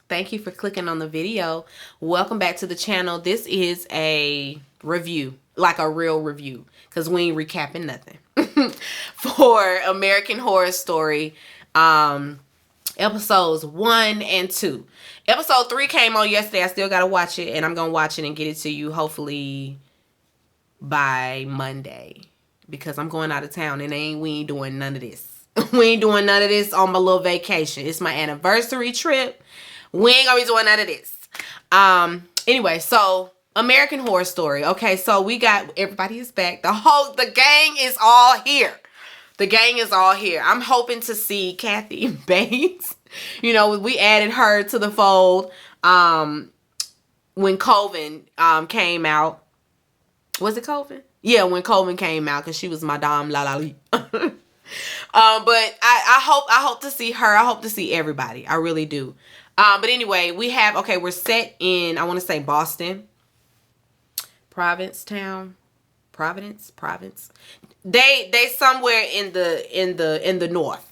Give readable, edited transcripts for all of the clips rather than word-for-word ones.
Thank you for clicking on the video. Welcome back to the channel. This is a review, like a real review, because we ain't recapping nothing. For American Horror Story, episodes 1 and 2. Episode 3 came on yesterday. I still got to watch it, and I'm going to watch it and get it to you hopefully by Monday, because I'm going out of town and we ain't doing none of this. We ain't doing none of this on my little vacation. It's my anniversary trip. We ain't gonna be doing none of this. Anyway, so American Horror Story. Okay, so we got, everybody is back. The gang is all here. The gang is all here. I'm hoping to see Kathy Bates. You know, we added her to the fold when Coven came out. Was it Coven? Yeah, when Coven came out, because she was Madame Lalali. But I hope to see her. I hope to see everybody. I really do. But anyway, we're set in, I want to say Boston, Providence. They somewhere in the north.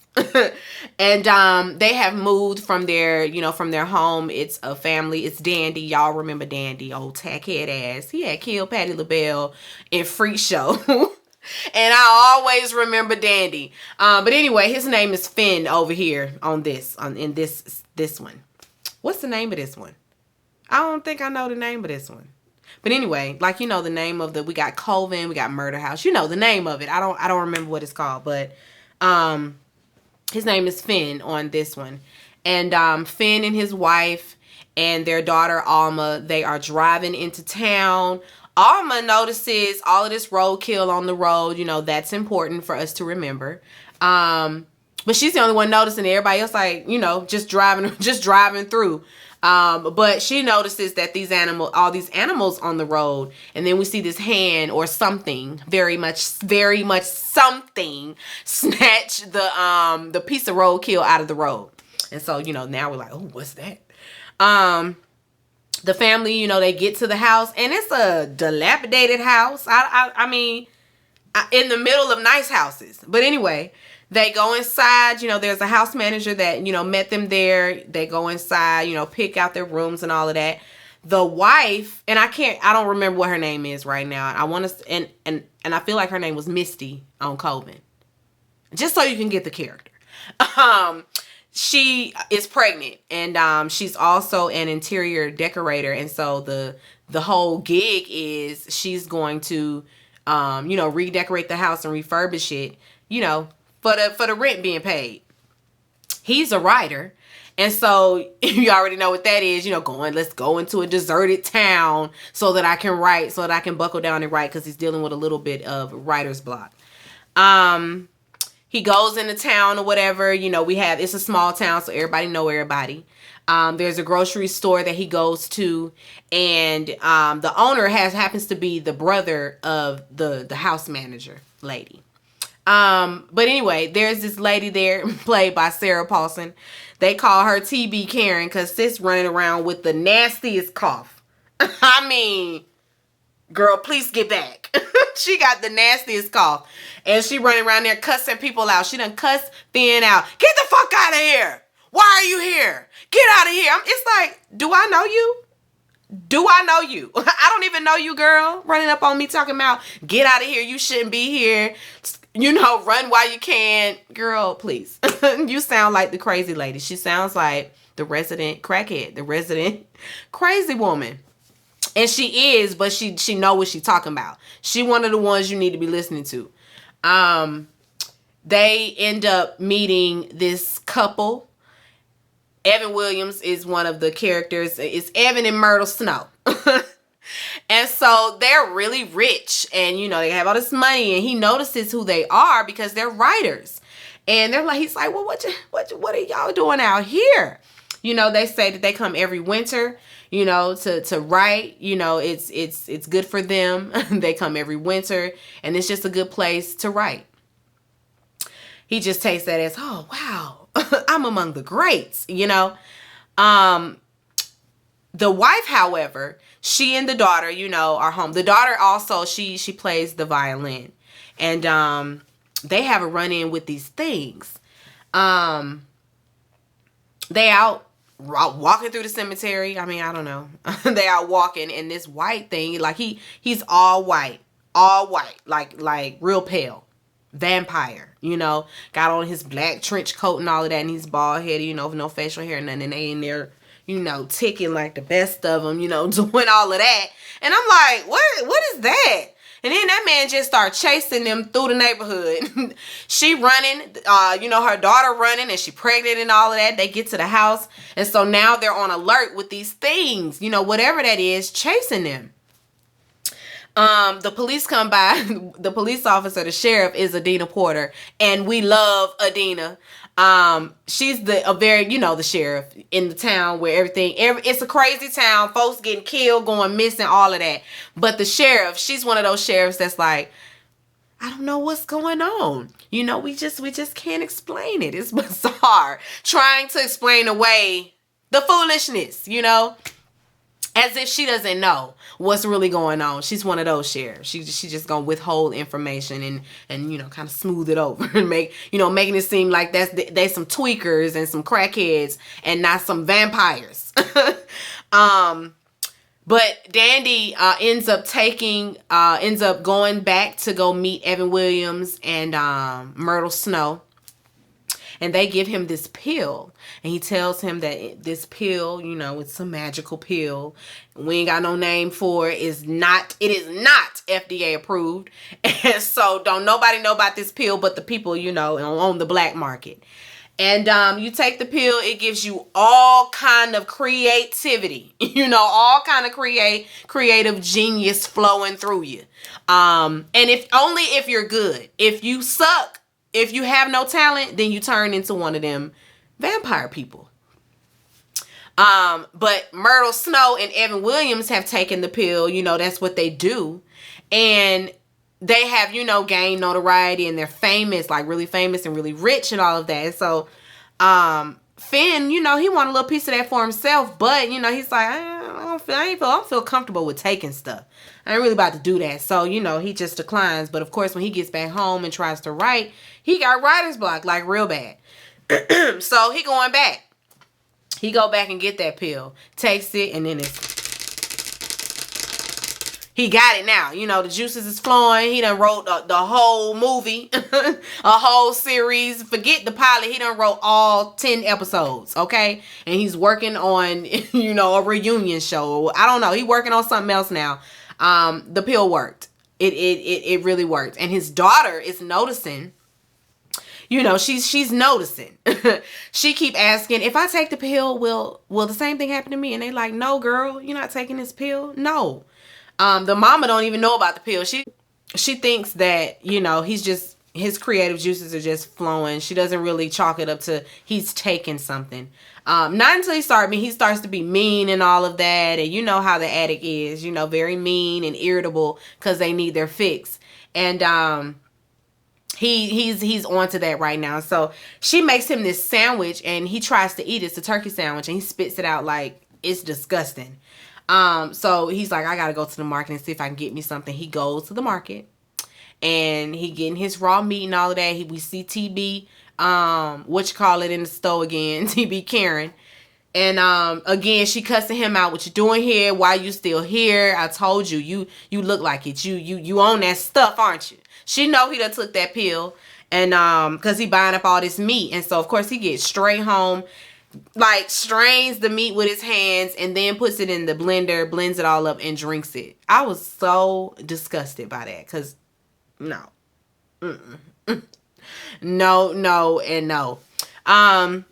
And they have moved from their home. It's a family. It's Dandy. Y'all remember Dandy, old tackhead ass. He had killed Patti LaBelle in Freak Show. And I always remember Dandy. But anyway, his name is Finn over here in this one. What's the name of this one? I don't think I know the name of this one. But anyway, like, you know, the name of we got Colvin, we got Murder House. You know the name of it. I don't remember what it's called, but his name is Finn on this one. And Finn and his wife and their daughter Alma, they are driving into town. Alma notices all of this roadkill on the road. You know, that's important for us to remember. But she's the only one noticing. Everybody else, like, you know, just driving through. But she notices that all these animals on the road, and then we see this hand or something, very much something, snatch the piece of roadkill out of the road. And so, you know, now we're like, oh, what's that? The family, you know, they get to the house, and it's a dilapidated house. I mean, in the middle of nice houses. But anyway, they go inside. You know, there's a house manager that, you know, met them there. They go inside, you know, pick out their rooms and all of that. The wife, and I don't remember what her name is right now. I want to, and I feel like her name was Misty on Coven. Just so you can get the character. She is pregnant, and she's also an interior decorator. And so the whole gig is she's going to, you know, redecorate the house and refurbish it, you know, for the rent being paid. He's a writer. And so you already know what that is, you know, let's go into a deserted town so that I can write, so that I can buckle down and write, because he's dealing with a little bit of writer's block. He goes into town or whatever, you know, it's a small town, so everybody know everybody. There's a grocery store that he goes to, and the owner happens to be the brother of the house manager lady. But anyway, there's this lady there played by Sarah Paulson. They call her TB Karen because sis running around with the nastiest cough. I mean, girl, please get back. She got the nastiest cough. And she running around there cussing people out. She done cussed Finn out. Get the fuck out of here. Why are you here? Get out of here. It's like, do I know you? Do I know you? I don't even know you, girl. Running up on me talking about, get out of here. You shouldn't be here. You know, run while you can. Girl, please. You sound like the crazy lady. She sounds like the resident crackhead, the resident crazy woman. And she is, but she know what she's talking about. She one of the ones you need to be listening to. They end up meeting this couple. Evan Williams is one of the characters. It's Evan and Myrtle Snow. And so they're really rich, and, you know, they have all this money, and he notices who they are because they're writers. And he's like, well, what are y'all doing out here? You know, they say that they come every winter, you know, to write. You know, it's good for them. They come every winter, and it's just a good place to write. He just takes that as, oh, wow, I'm among the greats, you know. The wife, however, she and the daughter, you know, are home. The daughter also, she plays the violin. And they have a run-in with these things. They out walking through the cemetery. I mean, I don't know. They are walking, and this white thing, like he's all white, like real pale, vampire. Got on his black trench coat and all of that, and he's bald headed. With no facial hair, and nothing. And they in there, ticking like the best of them. Doing all of that, and I'm like, what is that? And then that man just started chasing them through the neighborhood. She running, her daughter running, and she pregnant and all of that. They get to the house. And so now they're on alert with these things, whatever that is, chasing them. The police come by. The police officer, the sheriff, is Adina Porter. And we love Adina. She's the sheriff in the town where it's a crazy town, folks getting killed, going missing, all of that. But the sheriff, she's one of those sheriffs that's like, I don't know what's going on. We just can't explain it. It's bizarre. Trying to explain away the foolishness, as if she doesn't know what's really going on. She's one of those sheriffs. She just gonna withhold information and kind of smooth it over and making it seem like they some tweakers and some crackheads and not some vampires. But Dandy ends up going back to go meet Evan Williams and Myrtle Snow. And they give him this pill. And he tells him that this pill, it's a magical pill. We ain't got no name for it. It is not FDA approved. And so don't nobody know about this pill but the people, on the black market. And you take the pill, it gives you all kind of creativity. All kind of creative genius flowing through you. And if you're good. If you suck, if you have no talent, then you turn into one of them vampire people. But Myrtle Snow and Evan Williams have taken the pill. That's what they do. And they have, gained notoriety, and they're famous, like really famous and really rich and all of that. And so Finn, he want a little piece of that for himself. But, he's like, I don't feel comfortable with taking stuff. I ain't really about to do that. So, he just declines. But, of course, when he gets back home and tries to write, he got writer's block, like real bad. So, he going back. He go back and get that pill. Takes it, and then he got it now. The juices is flowing. He done wrote the whole movie, a whole series. Forget the pilot. He done wrote all 10 episodes, okay? And he's working on, a reunion show. I don't know. He working on something else now. The pill worked. It really worked. And his daughter is noticing. She's noticing. She keep asking, if I take the pill, will the same thing happen to me? And they like, no, girl, you're not taking this pill. No. The mama don't even know about the pill. She thinks that, his creative juices are just flowing. She doesn't really chalk it up to he's taking something. Not until he starts to be mean and all of that. And you know how the addict is, very mean and irritable because they need their fix. And he's onto that right now. So she makes him this sandwich and he tries to eat it. It's a turkey sandwich and he spits it out like it's disgusting. So he's like, I gotta go to the market and see if I can get me something. He goes to the market and he getting his raw meat and all of that. We see TB, in the store again, TB Karen. And again, she cussing him out. What you doing here? Why you still here? I told you, you look like it. You own that stuff, aren't you? She know he done took that pill, and cause he buying up all this meat, and so of course he gets straight home, like strains the meat with his hands, and then puts it in the blender, blends it all up, and drinks it. I was so disgusted by that, cause no, no, and no. I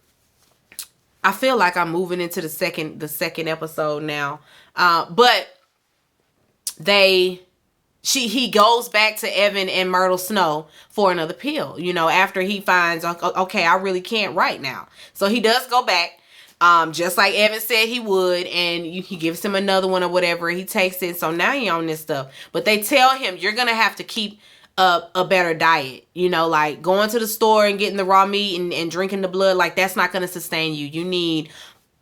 feel like I'm moving into the second episode now, but he goes back to Evan and Myrtle Snow for another pill, after he finds, okay, I really can't write now. So he does go back, just like Evan said he would, and he gives him another one or whatever. He takes it. So now he on this stuff. But they tell him, you're going to have to keep a better diet, like going to the store and getting the raw meat and drinking the blood. Like, that's not going to sustain you. You need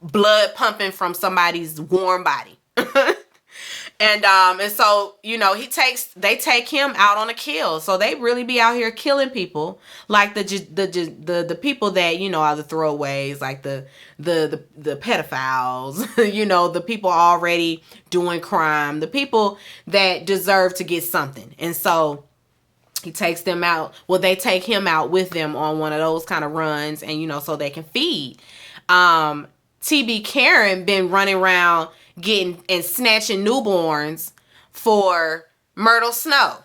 blood pumping from somebody's warm body. And so, they take him out on a kill. So they really be out here killing people, like the people that are the throwaways, like the pedophiles, the people already doing crime, the people that deserve to get something. And so he takes them out. Well, they take him out with them on one of those kind of runs, and so they can feed. TB Karen been running around getting and snatching newborns for Myrtle Snow.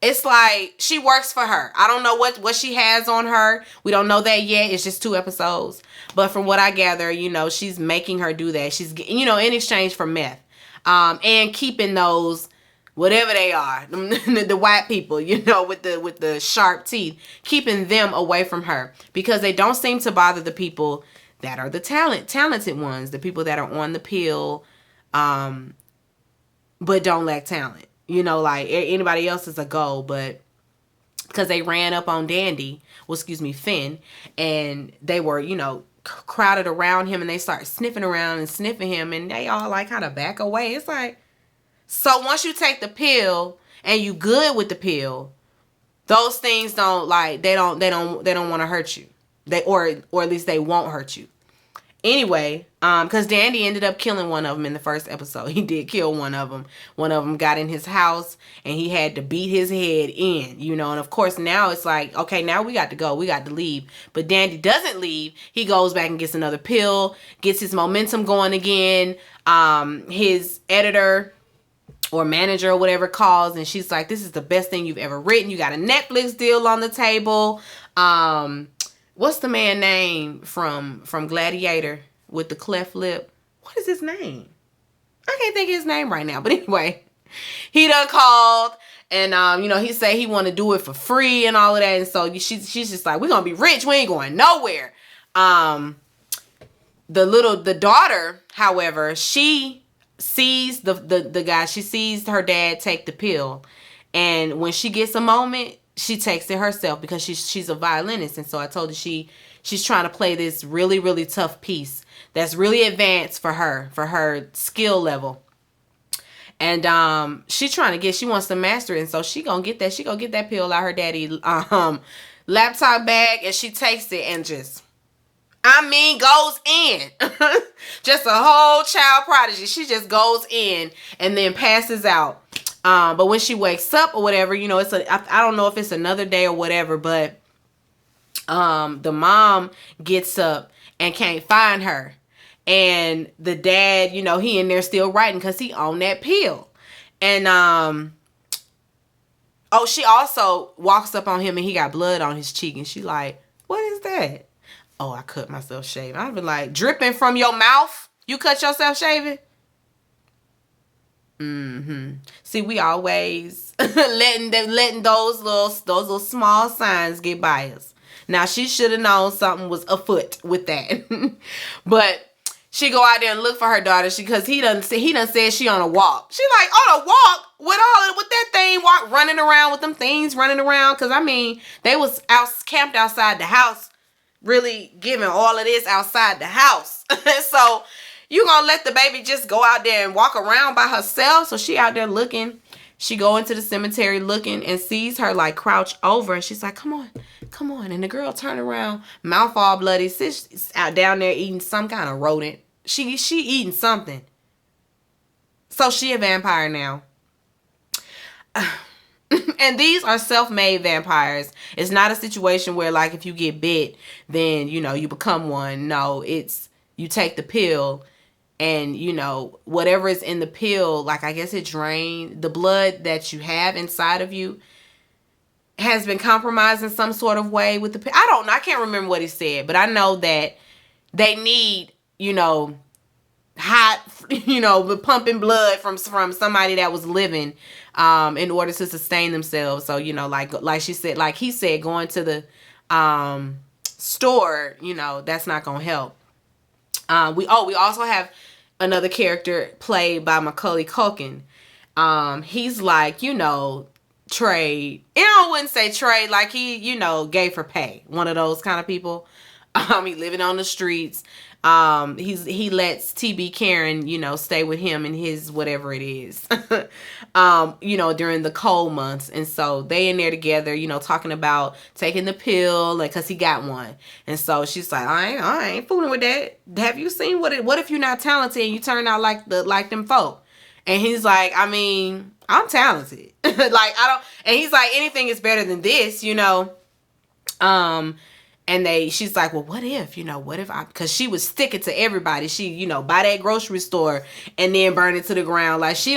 It's like she works for her. I don't know what she has on her. We don't know that yet. It's just 2 episodes. But from what I gather, she's making her do that. She's, in exchange for meth. And keeping those, whatever they are, the white people, with the sharp teeth, keeping them away from her, because they don't seem to bother the people that are the talented ones, the people that are on the pill, but don't lack talent. Like anybody else is a goal, but because they ran up on Finn, and they were, crowded around him, and they start sniffing around and sniffing him, and they all like kind of back away. It's like, so once you take the pill and you good with the pill, those things don't want to hurt you. Or at least they won't hurt you. Anyway, because Dandy ended up killing one of them in the first episode. He did kill one of them. One of them got in his house, and he had to beat his head in, and of course now it's like, okay, now we got to go. We got to leave. But Dandy doesn't leave. He goes back and gets another pill, gets his momentum going again. His editor or manager or whatever calls, and she's like, this is the best thing you've ever written. You got a Netflix deal on the table. What's the man name from Gladiator with the cleft lip? What is his name? I can't think of his name right now. But anyway, he done called, and he said he want to do it for free and all of that. And so she's just like, we're gonna be rich. We ain't going nowhere. The daughter, however, she sees the guy. She sees her dad take the pill, and when she gets a moment, she takes it herself, because she's a violinist. And so I told her she's trying to play this really, really tough piece that's really advanced for her skill level. And she wants to master it. And so she gonna get that pill out her daddy laptop bag, and she takes it and just, goes in. Just a whole child prodigy. She just goes in and then passes out. But when she wakes up or whatever, I don't know if it's another day or whatever, but the mom gets up and can't find her. And the dad, he in there still writing because he on that pill. And she also walks up on him, and he got blood on his cheek, and she like, what is that? Oh, I cut myself shaving. I've been like, dripping from your mouth? You cut yourself shaving? See, we always letting those little small signs get by us. Now, she should have known something was afoot with that. But she go out there and look for her daughter, because he done said she on a walk. She like, on a walk with that thing running around with them things running around, because they was camped outside the house, really giving all of this outside the house. So you gonna let the baby just go out there and walk around by herself? So she out there looking. She go into the cemetery looking and sees her like crouch over, and she's like, come on. And the girl turned around, mouth all bloody. She's out down there eating some kind of rodent. She eating something. So she a vampire now. And these are self-made vampires. It's not a situation where, like, if you get bit, then, you become one. No, it's, you take the pill, and, whatever is in the pill, like, I guess it drains the blood that you have inside of you, has been compromised in some sort of way with the pill. I don't know. I can't remember what he said, but I know that they need, hot, pumping blood from somebody that was living, in order to sustain themselves. So, like she said, like he said, going to the store, that's not gonna help. We also have another character played by Macaulay Culkin. He's like, trade. I wouldn't say trade, like he, gave her pay. One of those kind of people. He living on the streets. He lets TB Karen, you know, stay with him in his whatever it is, you know, during the cold months. And so they in there together, you know, talking about taking the pill, like, cause he got one. And so she's like, I ain't fooling with that. Have you seen what if you're not talented and you turn out like them folk? And he's like, I mean, I'm talented. Like, I don't, and he's like, anything is better than this, you know? And she's like, well, what if because she was sticking to everybody. She, you know, buy that grocery store and then burn it to the ground. Like, she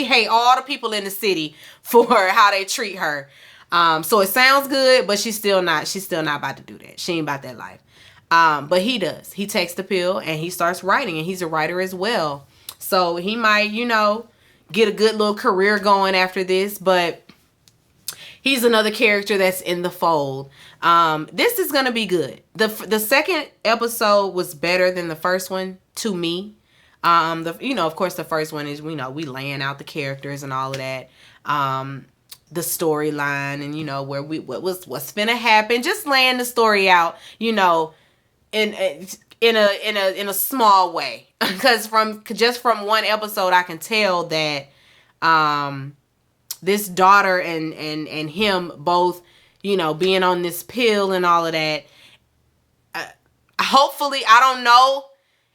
hate all the people in the city for how they treat her. So it sounds good, but she's still not about to do that. She ain't about that life. But he does. He takes the pill and he starts writing, and he's a writer as well. So he might, you know, get a good little career going after this, but he's another character that's in the fold. This is going to be good. The second episode was better than the first one to me. You know, of course, the first one is, you know, we laying out the characters and all of that. The storyline and, you know, what's finna happen. Just laying the story out, you know, in a small way. Because from one episode, I can tell that this daughter and him both, you know, being on this pill and all of that. Hopefully, I don't know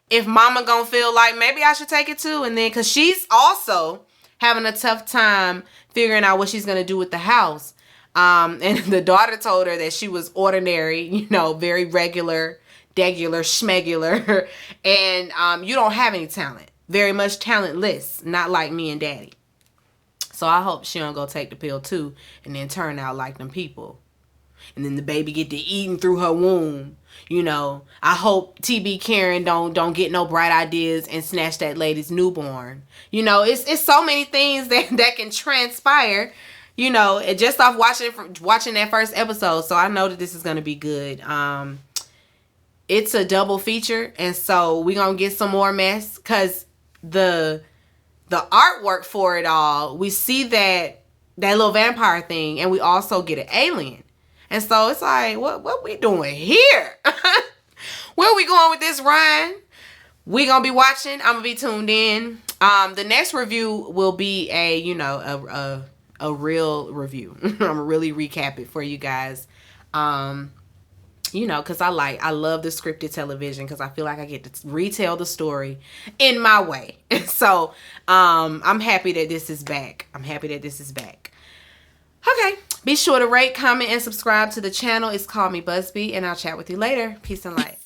if mama gonna feel like maybe I should take it too. And then, because she's also having a tough time figuring out what she's gonna do with the house. And the daughter told her that she was ordinary, you know, very regular, schmegular. And you don't have any talent. Very much talentless. Not like me and daddy. So I hope she don't go take the pill too and then turn out like them people. And then the baby get to eating through her womb. You know, I hope TB Karen don't get no bright ideas and snatch that lady's newborn. You know, it's so many things that can transpire, you know, just off watching that first episode. So I know that this is going to be good. It's a double feature, and so we're going to get some more mess, because the artwork for it all, we see that little vampire thing, and we also get an alien. And so it's like, what we doing here? Where are we going with this, Ryan? We gonna be watching. I'm gonna be tuned in. The next review will be a real review. I'm gonna really recap it for you guys. You know, because I love the scripted television, because I feel like I get to retell the story in my way. So I'm happy that this is back. Okay, be sure to rate, comment, and subscribe to the channel. It's Call Me Busby, and I'll chat with you later. Peace and light.